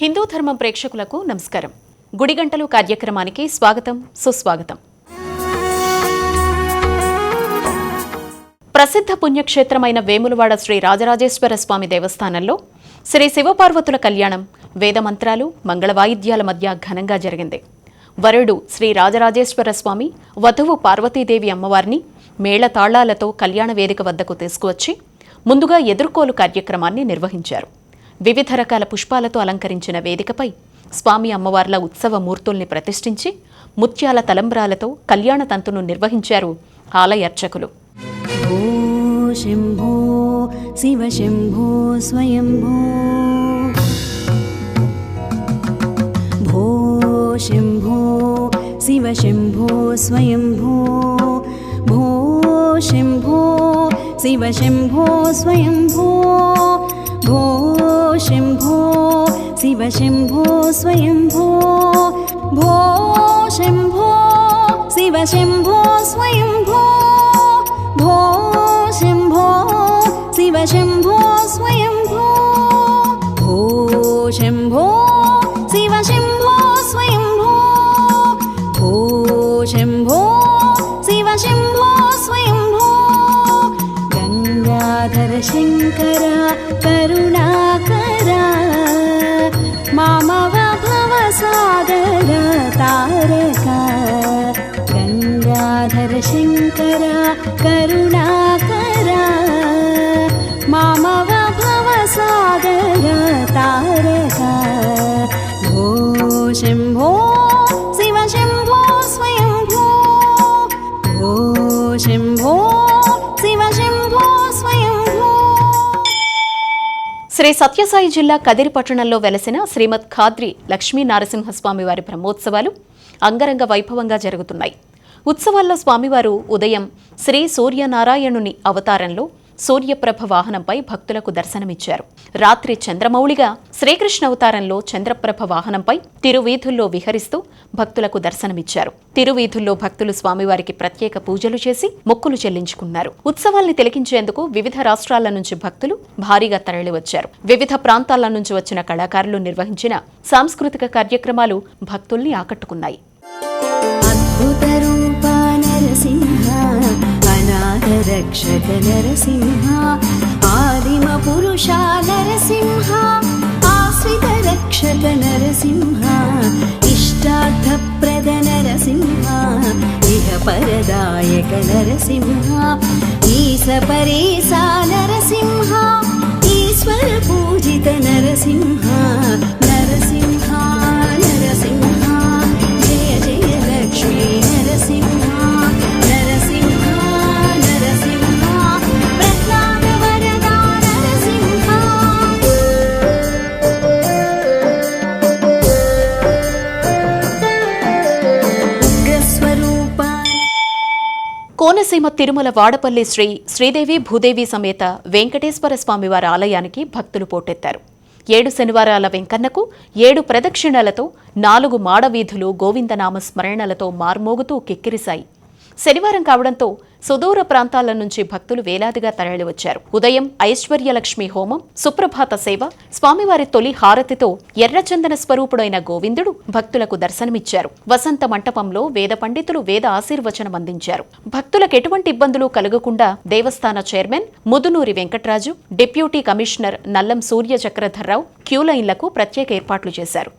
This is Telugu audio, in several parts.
హిందూ ధర్మం ప్రేక్షకులకు నమస్కారం. గుడిగంటలు కార్యక్రమానికి స్వాగతం, సుస్వాగతం. ప్రసిద్ధ పుణ్యక్షేత్రమైన వేములవాడ శ్రీ రాజరాజేశ్వర స్వామి దేవస్థానంలో శ్రీ శివపార్వతుల కళ్యాణం వేదమంత్రాలు, మంగళవాయిద్యాల మధ్య ఘనంగా జరిగింది. వరుడు శ్రీ రాజరాజేశ్వర స్వామి, వధువు పార్వతీదేవి అమ్మవారిని మేళతాళాలతో కళ్యాణ వేదిక వద్దకు తీసుకువచ్చి ముందుగా ఎదుర్కోలు కార్యక్రమాన్ని నిర్వహించారు. వివిధ రకాల పుష్పాలతో అలంకరించిన వేదికపై స్వామి అమ్మవార్ల ఉత్సవ మూర్తుల్ని ప్రతిష్ఠించి ముత్యాల తలంబ్రాలతో కళ్యాణ తంతును నిర్వహించారు ఆలయ అర్చకులు. ఓ శంభో శివ శంభో స్వయంభో, భో శంభో శివ శంభో స్వయంభో, భో శంభో శివ శంభో స్వయంభో, భో శంభో శివ శంభో స్వయంభో, భో శంభో శివ శంభో స్వయంభో, భో శంభో శివ శంభో స్వయంభో, భో శంభో శివ శంభో స్వయంభో, భో శంభో శివ శంభో స్వయంభో. గంగాధర శంకర కరుణాకర, మామవ భవసాగర తారక. గంగాధర శంకర కరుణాకర, మామవ భవసాగర తారక. భో శంభో శివ శంభో స్వయంభో, భో శంభో శివ శంభో స్వయంభో. శ్రీ సత్యసాయి జిల్లా కదిరి పట్టణంలో వెలసిన శ్రీమద్ ఖాద్రి లక్ష్మీ నరసింహస్వామి వారి బ్రహ్మోత్సవాలు అంగరంగ వైభవంగా జరుగుతున్నాయి. ఉత్సవాల్లో స్వామివారు ఉదయం శ్రీ సూర్యనారాయణుని అవతారంలో సూర్యప్రభ వాహనంపై భక్తులకు దర్శనమిచ్చారు. రాత్రి చంద్రమౌళిగా శ్రీకృష్ణ అవతారంలో చంద్రప్రభ వాహనంపై తిరువీధుల్లో విహరిస్తూ భక్తులకు దర్శనమిచ్చారు. తిరువీధుల్లో భక్తులు స్వామివారికి ప్రత్యేక పూజలు చేసి మొక్కులు చెల్లించుకున్నారు. ఉత్సవాల్ని తిలకించేందుకు వివిధ రాష్ట్రాల నుంచి భక్తులు భారీగా తరలివచ్చారు. వివిధ ప్రాంతాల నుంచి వచ్చిన కళాకారులు నిర్వహించిన సాంస్కృతిక కార్యక్రమాలు భక్తుల్ని ఆకట్టుకున్నాయి. అద్భుత రూప నరసింహ, అనాథ రక్షక నరసింహ, ఆదిమ పురుష నరసింహ, ఆశ్రిత రక్షక నరసింహ, ఇష్టార్థప్రద నరసింహ, ఇహ పరదాయక నరసింహ, ఈశ పరేశ నరసింహ, ఈశ్వర పూజిత నరసింహ. నరసింహ నరసింహ, జయ జయ లక్ష్మీ నరసింహ, నరసింహ నరసింహ, ప్రహ్లాద వరదా నరసింహ. ఉగ్రస్వరూప కోనసీమ తిరుమల వాడపల్లి శ్రీ శ్రీదేవి భూదేవి సమేత వెంకటేశ్వర స్వామివారి ఆలయానికి భక్తులు పోటెత్తారు. 7 శనివారాల వెంకన్నకు 7 ప్రదక్షిణలతో 4 మాడవీధులు గోవిందనామ స్మరణలతో మార్మోగుతూ కిక్కిరిశాయి. శనివారం కావడంతో సుదూర ప్రాంతాల నుంచి భక్తులు వేలాదిగా తరలివచ్చారు. ఉదయం ఐశ్వర్యలక్ష్మి హోమం, సుప్రభాత సేవ, స్వామివారి తొలి హారతితో ఎర్రచందన స్వరూపుడైన గోవిందుడు భక్తులకు దర్శనమిచ్చారు. వసంత మంటపంలో వేద పండితులు వేద ఆశీర్వచనం అందించారు. భక్తులకు ఎటువంటి ఇబ్బందులు కలగకుండా దేవస్థాన chairman Mudunuri Venkatraju, deputy commissioner Nallam Surya Chakradharrao క్యూలైన్లకు ప్రత్యేక ఏర్పాట్లు చేశారు.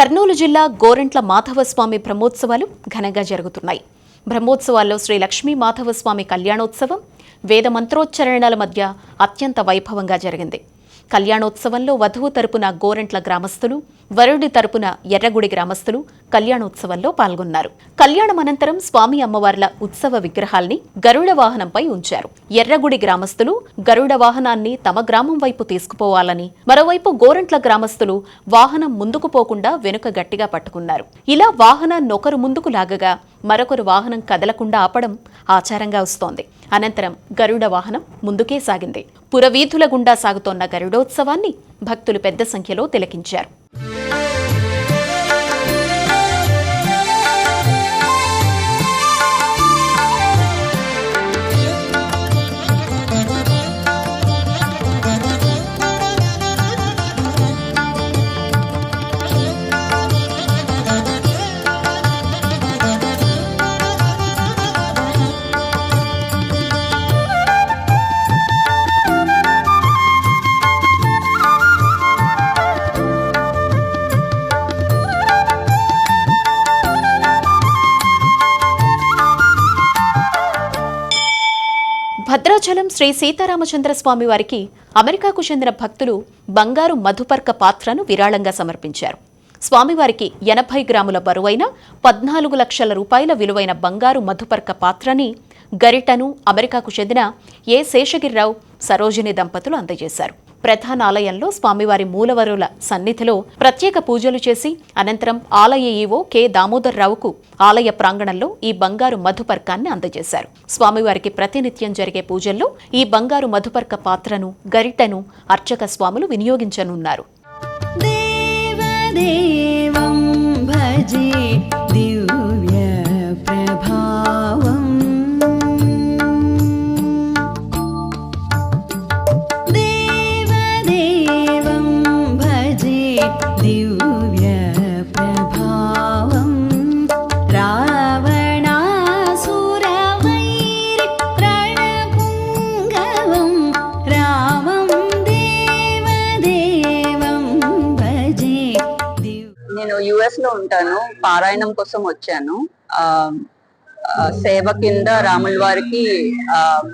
కర్నూలు జిల్లా గోరంట్ల మాధవస్వామి బ్రహ్మోత్సవాలు ఘనంగా జరుగుతున్నాయి. బ్రహ్మోత్సవాల్లో శ్రీ లక్ష్మీ మాధవస్వామి కళ్యాణోత్సవం వేద మంత్రోచ్చరణల మధ్య అత్యంత వైభవంగా జరిగింది. కళ్యాణోత్సవంలో వధువు తరపున గోరంట్ల గ్రామస్తులు, వరుడి తరపున ఎర్రగుడి గ్రామస్తులు కళ్యాణోత్సవంలో పాల్గొన్నారు. కళ్యాణం అనంతరం స్వామి అమ్మవార్ల ఉత్సవ విగ్రహాల్ని గరుడ వాహనంపై ఉంచారు. ఎర్రగుడి గ్రామస్తులు గరుడ వాహనాన్ని తమ గ్రామం వైపు తీసుకుపోవాలని, మరోవైపు గోరంట్ల గ్రామస్తులు వాహనం ముందుకు పోకుండా వెనుక గట్టిగా పట్టుకున్నారు. ఇలా వాహనాన్ని ఒకరు ముందుకు లాగగా మరొకరు వాహనం కదలకుండా ఆపడం ఆచారంగా వస్తోంది. అనంతరం గరుడ వాహనం ముందుకే సాగింది. పురవీధుల గుండా సాగుతోన్న గరుడోత్సవాన్ని భక్తులు పెద్ద సంఖ్యలో తిలకించారు. భద్రాచలం శ్రీ సీతారామచంద్ర స్వామి వారికి అమెరికాకు చెందిన భక్తులు బంగారు మధుపర్క పాత్రను విరాళంగా సమర్పించారు. స్వామివారికి 80 గ్రాముల బరువైన 14 లక్షల రూపాయల విలువైన బంగారు మధుపర్క పాత్రని, గరిటను అమెరికాకు చెందిన ఏ శేషగిరిరావు, సరోజిని దంపతులు అందజేశారు. ప్రధాన ఆలయంలో స్వామివారి మూలవరుల సన్నిధిలో ప్రత్యేక పూజలు చేసి అనంతరం ఆలయ ఈవో కె దామోదర్రావుకు ఆలయ ప్రాంగణంలో ఈ బంగారు మధుపర్కాన్ని అందజేశారు. స్వామివారికి ప్రతినిత్యం జరిగే పూజల్లో ఈ బంగారు మధుపర్క పాత్రను, గరిటను అర్చక స్వాములు వినియోగించనున్నారు. దేవదేవం భజే దివ్య ప్రభావం దివ్య ప్రభావం రావణాసురవైరి రణపుంగవం రామం దేవదేవం భజే. నేను యుఎస్ లో ఉంటాను. పారాయణం కోసం వచ్చాను. సేవ కింద రాముల వారికి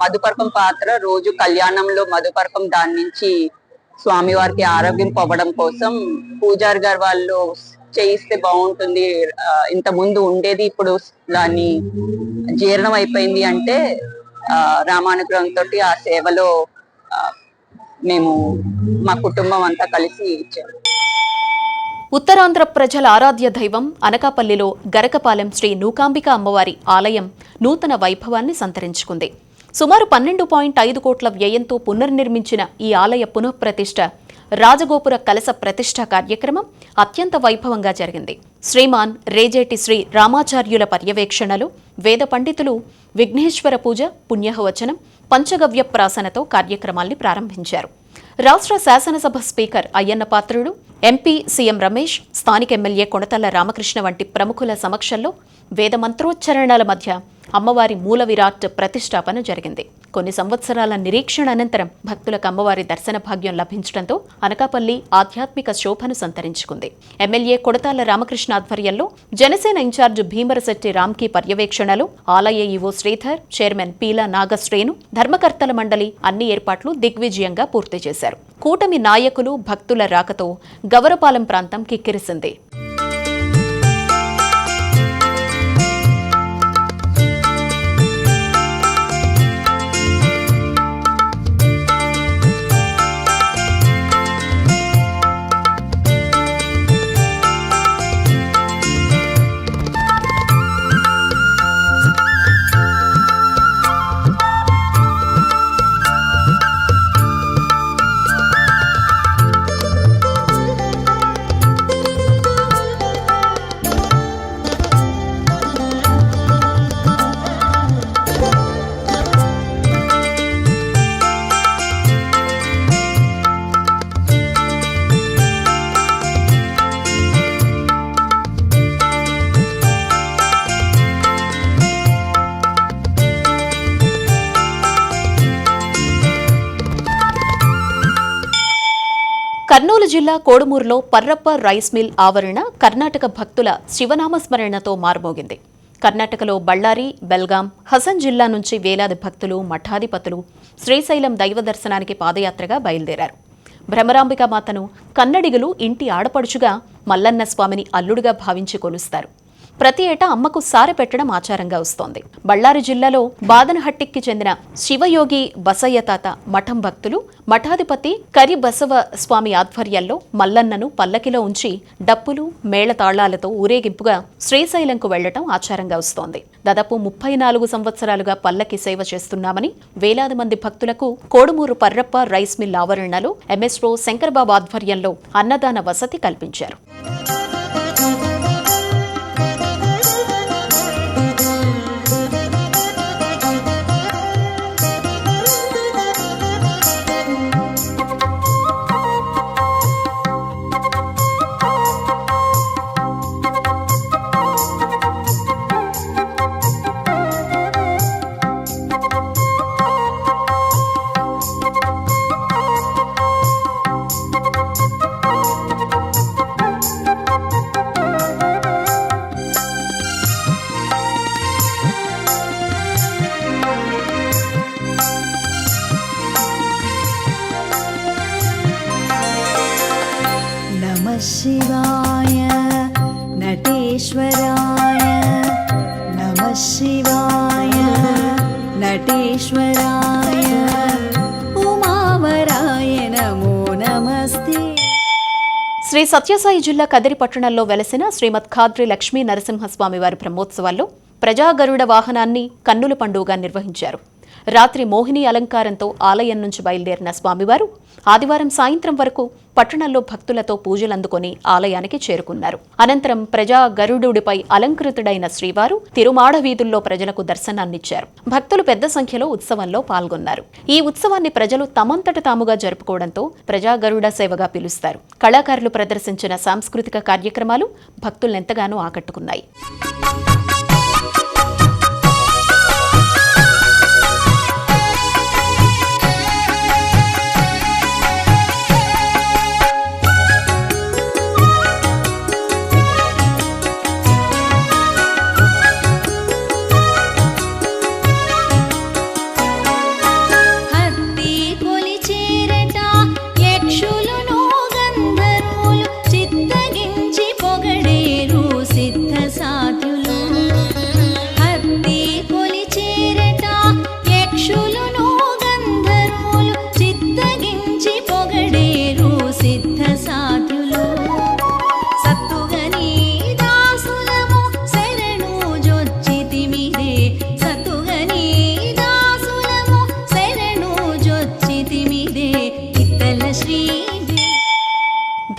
మధుపర్కం పాత్ర, రోజు కళ్యాణంలో మధుపర్కం దాని నుంచి స్వామి వారికి ఆరోగ్యం పొవ్వడం కోసం పూజారి గారు వాళ్ళు చేయిస్తే బాగుంటుంది, ఇంత ముందు ఉండేది ఇప్పుడు దాన్ని జీర్ణం అయిపోయింది అంటే రామానుగ్రహంతో ఆ సేవలో మేము మా కుటుంబం అంతా కలిసి ఇచ్చాము. ఉత్తరాంధ్ర ప్రజల ఆరాధ్య దైవం అనకాపల్లిలో గరకపాలెం శ్రీ నూకాంబిక అమ్మవారి ఆలయం నూతన వైభవాన్ని సంతరించుకుంది. సుమారు 12.5 కోట్ల వ్యయంతో పునర్నిర్మించిన ఈ ఆలయ పునఃప్రతిష్ఠ, రాజగోపుర కలశ ప్రతిష్ఠ కార్యక్రమం అత్యంత వైభవంగా జరిగింది. శ్రీమాన్ రేజేటి శ్రీ రామాచార్యుల పర్యవేక్షణలో వేద పండితులు విఘ్నేశ్వర పూజ, పుణ్యహవచనం, పంచగవ్య ప్రాసనతో కార్యక్రమాల్ని ప్రారంభించారు. రాష్ట్ర శాసనసభ speaker Ayyanna Patrudu, MP CM Ramesh, స్థానిక ఎమ్మెల్యే కొణతల్ల రామకృష్ణ వంటి ప్రముఖుల సమక్షంలో వేద మంత్రోచ్చరణల మధ్య అమ్మవారి మూల విరాట్ ప్రతిష్టాపన జరిగింది. కొన్ని సంవత్సరాల నిరీక్షణ అనంతరం భక్తులకు అమ్మవారి దర్శన భాగ్యం లభించడంతో అనకాపల్లి ఆధ్యాత్మిక శోభను సంతరించుకుంది. ఎమ్మెల్యే కొడతాళ్ల రామకృష్ణ ఆధ్వర్యంలో జనసేన ఇన్ఛార్జ్ భీమరశెట్టి రామ్కి పర్యవేక్షణలో ఆలయ ఈవో శ్రీధర్, చైర్మన్ పీలా నాగశ్రేణు, ధర్మకర్తల మండలి అన్ని ఏర్పాట్లు దిగ్విజయంగా పూర్తి చేశారు. కూటమి నాయకులు, భక్తుల రాకతో గవరపాలెం ప్రాంతం కిక్కిరిసింది. కర్నూలు జిల్లా కోడుమూరులో పర్రప్ప రైస్ మిల్ ఆవరణ కర్ణాటక భక్తుల శివనామస్మరణతో మారుమోగింది. కర్ణాటకలో బళ్ళారి, బెల్గాం, హసన్ జిల్లా నుంచి వేలాది భక్తులు, మఠాధిపతులు శ్రీశైలం దైవ దర్శనానికి పాదయాత్రగా బయలుదేరారు. భ్రమరాంబిక మాతను కన్నడిగులు ఇంటి ఆడపడుచుగా, మల్లన్న స్వామిని అల్లుడుగా భావించి కొలుస్తారు. ప్రతి ఏటా అమ్మకు సారె పెట్టడం ఆచారంగా వస్తోంది. బళ్ళారి జిల్లాలో బాదనహట్టికి చెందిన శివయోగి బసయ్య తాత మఠం భక్తులు మఠాధిపతి కరి బసవ స్వామి ఆధ్వర్యంలో మల్లన్నను పల్లకిలో ఉంచి డప్పులు, మేళతాళాలతో ఊరేగింపుగా శ్రీశైలంకు వెళ్లటం ఆచారంగా వస్తోంది. దాదాపు 34 సంవత్సరాలుగా పల్లకి సేవ చేస్తున్నామని వేలాది మంది భక్తులకు కోడుమూరు పర్రప్ప రైస్ మిల్ ఆవరణలో ఎంఎస్ఓ శంకర్బాబు ఆధ్వర్యంలో అన్నదాన వసతి కల్పించారు. शिवाय नटेश्वराय नमः शिवाय नटेश्वराय उमावराय नमो नमस्ते. శ్రీ సత్యసాయి జిల్లా కదిరి పట్టణంలో వెలసిన శ్రీమద్ ఖాద్రి లక్ష్మీ నరసింహస్వామి వారి బ్రహ్మోత్సవాల్లో ప్రజాగరుడ వాహనాన్ని కన్నుల పండుగగా నిర్వహించారు. రాత్రి మోహిని అలంకారంతో ఆలయం నుంచి బయలుదేరిన స్వామివారు ఆదివారం సాయంత్రం వరకు పట్టణంలో భక్తులతో పూజలందుకొని ఆలయానికి చేరుకున్నారు. అనంతరం ప్రజా గరుడుడిపై అలంకృతుడైన శ్రీవారు తిరుమాడ వీధుల్లో ప్రజలకు దర్శనాన్నిచ్చారు. భక్తులు పెద్ద సంఖ్యలో ఉత్సవంలో పాల్గొన్నారు. ఈ ఉత్సవాన్ని ప్రజలు తమంతట తాముగా జరుపుకోవడంతో ప్రజా గరుడ సేవగా పిలుస్తారు. కళాకారులు ప్రదర్శించిన సాంస్కృతిక కార్యక్రమాలు భక్తులెంతగానో ఆకట్టుకున్నాయి.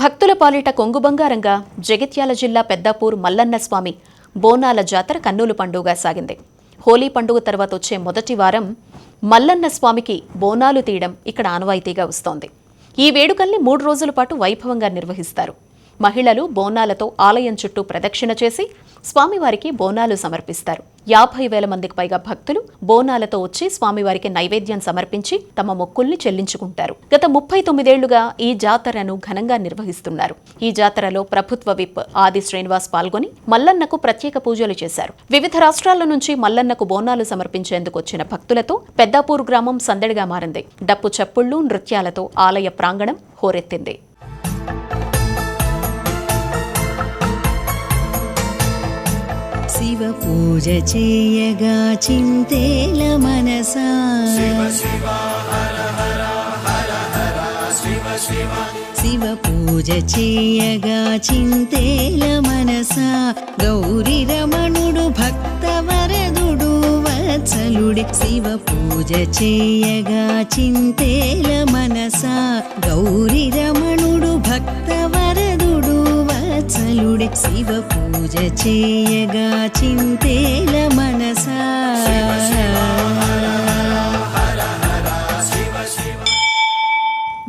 భక్తుల పాలిట కొంగు బంగారంగా జగిత్యాల జిల్లా పెద్దాపూర్ మల్లన్న స్వామి బోనాల జాతర కన్నుల పండుగగా సాగింది. హోలీ పండుగ తర్వాత వచ్చే మొదటి వారం మల్లన్న స్వామికి బోనాలు తీయడం ఇక్కడ ఆనవాయితీగా వస్తోంది. ఈ వేడుకల్ని 3 రోజుల పాటు వైభవంగా నిర్వహిస్తారు. మహిళలు బోనాలతో ఆలయం చుట్టూ ప్రదక్షిణ చేసి స్వామివారికి బోనాలు సమర్పిస్తారు. 50,000 మందికి పైగా భక్తులు బోనాలతో వచ్చి స్వామివారికి నైవేద్యం సమర్పించి తమ మొక్కుల్ని చెల్లించుకుంటారు. గత 39 ఏళ్లుగా ఈ జాతరను ఘనంగా నిర్వహిస్తున్నారు. ఈ జాతరలో ప్రభుత్వ విప్ ఆది శ్రీనివాస్ పాల్గొని మల్లన్నకు ప్రత్యేక పూజలు చేశారు. వివిధ రాష్ట్రాల నుంచి మల్లన్నకు బోనాలు సమర్పించేందుకు వచ్చిన భక్తులతో పెద్దాపూర్ గ్రామం సందడిగా మారింది. డప్పు చప్పుళ్లు, నృత్యాలతో ఆలయ ప్రాంగణం హోరెత్తింది. शिव पूज चेयगा चिन्तेल मनसा शिव पूज चेयगा चिन्तेल मनसा गौरी रमणुडु भक्तवरदुडु वत्सलुडे शिव पूज चेयगा चिन्तेल मनसा गौरी रमणुडु भक्तवरदुडु वत्सलुडे शिव पूज चेयगा चिन्तेल मनसा.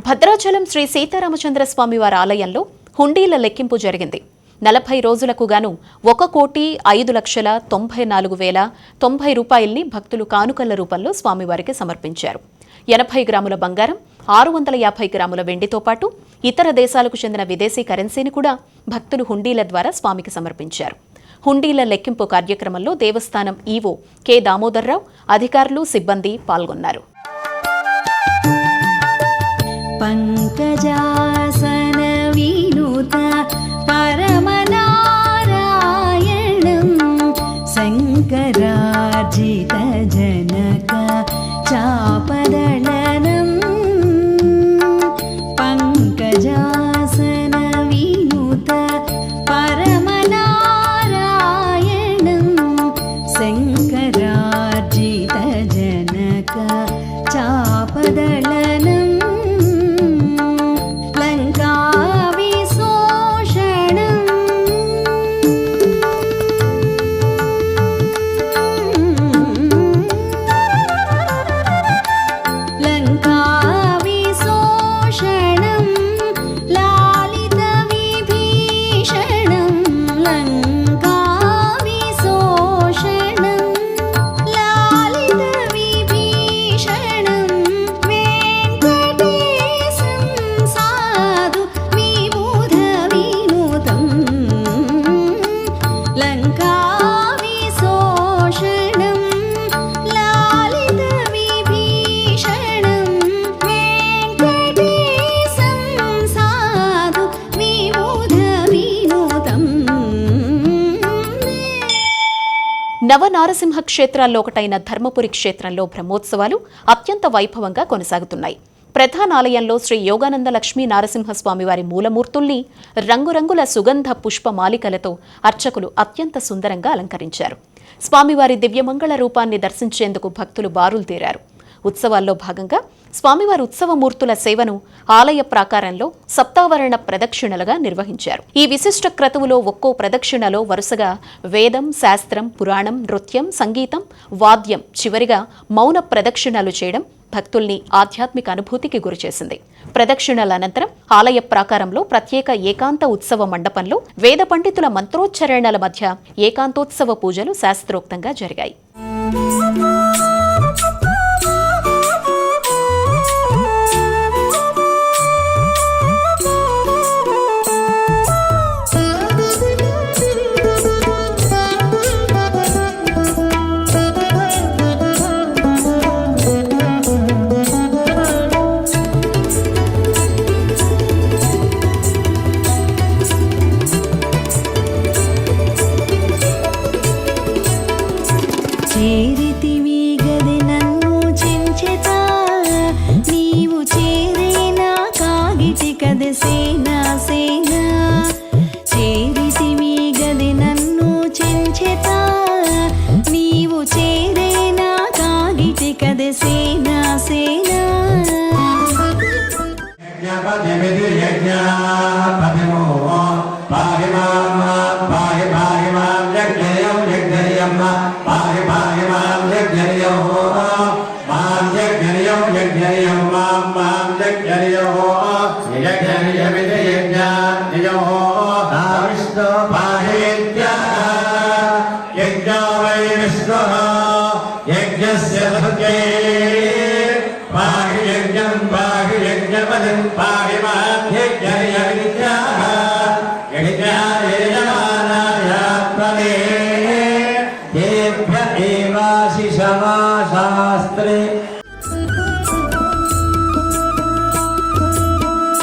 భద్రాచలం శ్రీ సీతారామచంద్ర స్వామి వారి ఆలయంలో హుండీల లెక్కింపు జరిగింది. 40 రోజులకు గాను 1,05,94,090 రూపాయల్ని భక్తులు కానుకల రూపంలో స్వామివారికి సమర్పించారు. 80 గ్రాముల బంగారం, 650 గ్రాముల వెండితో పాటు ఇతర దేశాలకు చెందిన విదేశీ కరెన్సీని కూడా భక్తులు హుండీల ద్వారా స్వామికి సమర్పించారు. హుండీల లెక్కింపు కార్యక్రమంలో దేవస్థానం ఈవో కె దామోదర్రావు, అధికారులు, సిబ్బంది పాల్గొన్నారు. పంకజాసన వినుత పరమనారాయణం శంకరార్జిత జనక చాపదళనం పంకజాసన వినుత పరమనారాయణం శంకరార్జిత జనక చాపదళనం నవనారసింహ క్షేత్రాల్లో ఒకటైన ధర్మపురి క్షేత్రంలో బ్రహ్మోత్సవాలు అత్యంత వైభవంగా కొనసాగుతున్నాయి. ప్రధాన ఆలయంలో శ్రీ యోగానంద లక్ష్మీ నారసింహస్వామివారి మూలమూర్తుల్ని రంగురంగుల సుగంధ పుష్పమాలికలతో అర్చకులు అత్యంత సుందరంగా అలంకరించారు. స్వామివారి దివ్యమంగళ రూపాన్ని దర్శించేందుకు భక్తులు బారులు తీరారు. ఉత్సవాల్లో భాగంగా స్వామివారి ఉత్సవమూర్తుల సేవను ఆలయ ప్రాకారంలో సప్తావరణ ప్రదక్షిణలుగా నిర్వహించారు. ఈ విశిష్ట క్రతువులో ఒక్కో ప్రదక్షిణలో వరుసగా వేదం, శాస్త్రం, పురాణం, నృత్యం, సంగీతం, వాద్యం, చివరిగా మౌన ప్రదక్షిణలు చేయడం భక్తుల్ని ఆధ్యాత్మిక అనుభూతికి గురిచేసింది. ప్రదక్షిణల అనంతరం ఆలయ ప్రాకారంలో ప్రత్యేక ఏకాంత ఉత్సవ మండపంలో వేద పండితుల మంత్రోచ్చరణల మధ్య ఏకాంతోత్సవ పూజలు శాస్త్రోక్తంగా జరిగాయి. చేరితివి గది నన్ను చెంచెత నీవు చేరేనా కాగిటి కది సేనా సేనా చేరితివి గది నన్ను చెంచెత నీవు చేరేనా కాగిటి కది సేనా సేనా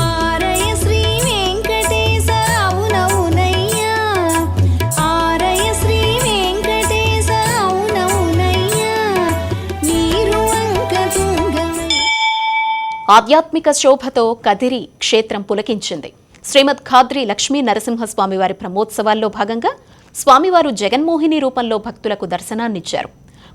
ఆరయ శ్రీ వెంకటేశ అవునవునయ్యా ఆరయ శ్రీ వెంకటేశ అవునవునయ్యా నీరు వంక తుంగమై. ఆధ్యాత్మిక శోభతో కదిరి క్షేత్రం పులకించింది. శ్రీమద్ ఖాద్రి లక్ష్మీ నరసింహస్వామివారి బ్రహ్మోత్సవాల్లో భాగంగా స్వామివారు జగన్మోహిని రూపంలో భక్తులకు దర్శనాన్నిచ్చారు.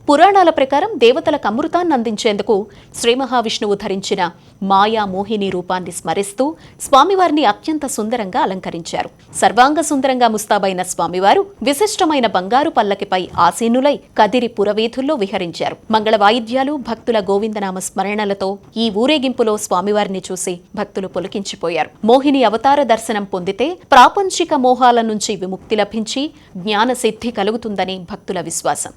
పురాణాల ప్రకారం దేవతలకు అమృతాన్ని అందించేందుకు శ్రీ మహావిష్ణువు ధరించిన మాయా మోహిని రూపాన్ని స్మరిస్తూ స్వామివారిని అత్యంత సుందరంగా అలంకరించారు. సర్వాంగ సుందరంగా ముస్తాబైన స్వామివారు విశిష్టమైన బంగారు పల్లకిపై ఆసీనులై కదిరి పురవీధుల్లో విహరించారు. మంగళ వాయిద్యాలు, భక్తుల గోవిందనామ స్మరణలతో ఈ ఊరేగింపులో స్వామివారిని చూసి భక్తులు పులకించిపోయారు. మోహిని అవతార దర్శనం పొందితే ప్రాపంచిక మోహాల నుంచి విముక్తి లభించి జ్ఞాన సిద్ధి కలుగుతుందని భక్తుల విశ్వాసం.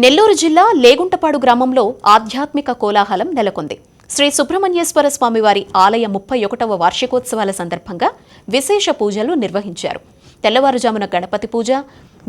నెల్లూరు జిల్లా లేగుంటపాడు గ్రామంలో ఆధ్యాత్మిక కోలాహలం నెలకొంది. శ్రీ సుబ్రహ్మణ్యేశ్వర స్వామివారి ఆలయ 31వ వార్షికోత్సవాల సందర్భంగా విశేష పూజలు నిర్వహించారు. తెల్లవారుజామున గణపతి పూజ,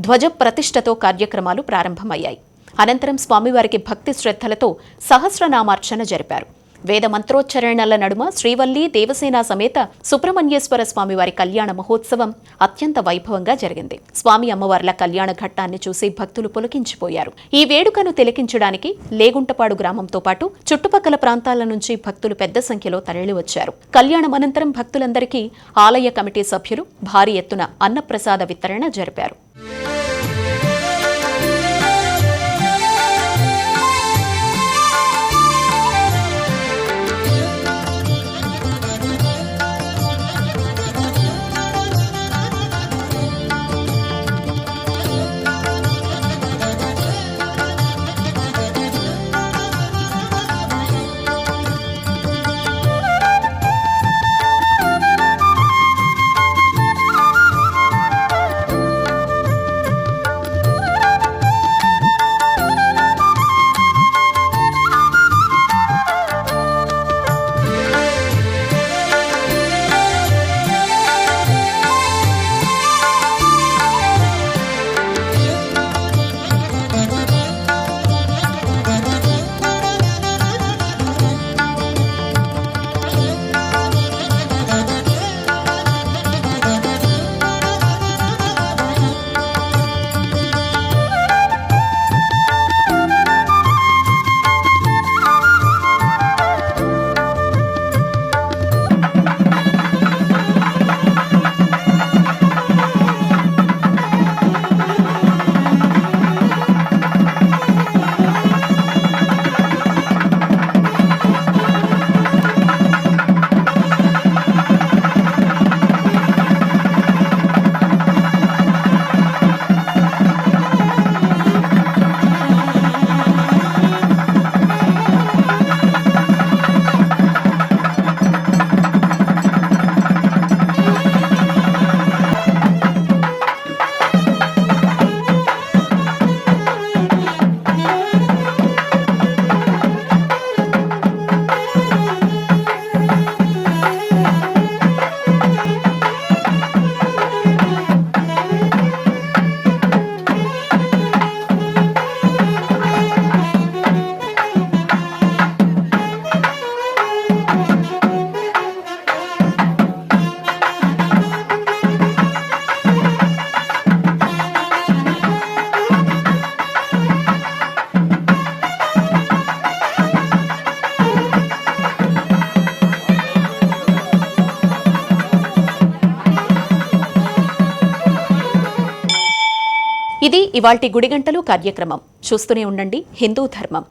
ధ్వజ ప్రతిష్టతో కార్యక్రమాలు ప్రారంభమయ్యాయి. అనంతరం స్వామివారికి భక్తి శ్రద్ధలతో సహస్రనామార్చన జరిపారు. వేద మంత్రోచ్చరణల నడుమ శ్రీవల్లి దేవసేన సమేత సుబ్రహ్మణ్యేశ్వర స్వామివారి కళ్యాణ మహోత్సవం అత్యంత వైభవంగా జరిగింది. స్వామి అమ్మవార్ల కళ్యాణ ఘట్టాన్ని చూసి భక్తులు పులకించిపోయారు. ఈ వేడుకను తిలకించడానికి లేగుంటపాడు గ్రామంతో పాటు చుట్టుపక్కల ప్రాంతాల నుంచి భక్తులు పెద్ద సంఖ్యలో తరలివచ్చారు. కళ్యాణం అనంతరం భక్తులందరికీ ఆలయ కమిటీ సభ్యులు భారీ ఎత్తున అన్నప్రసాద వితరణ జరిపారు. ఇది ఇవాల్టి గుడిగంటలు కార్యక్రమం. చూస్తూనే ఉండండి హిందూ ధర్మం.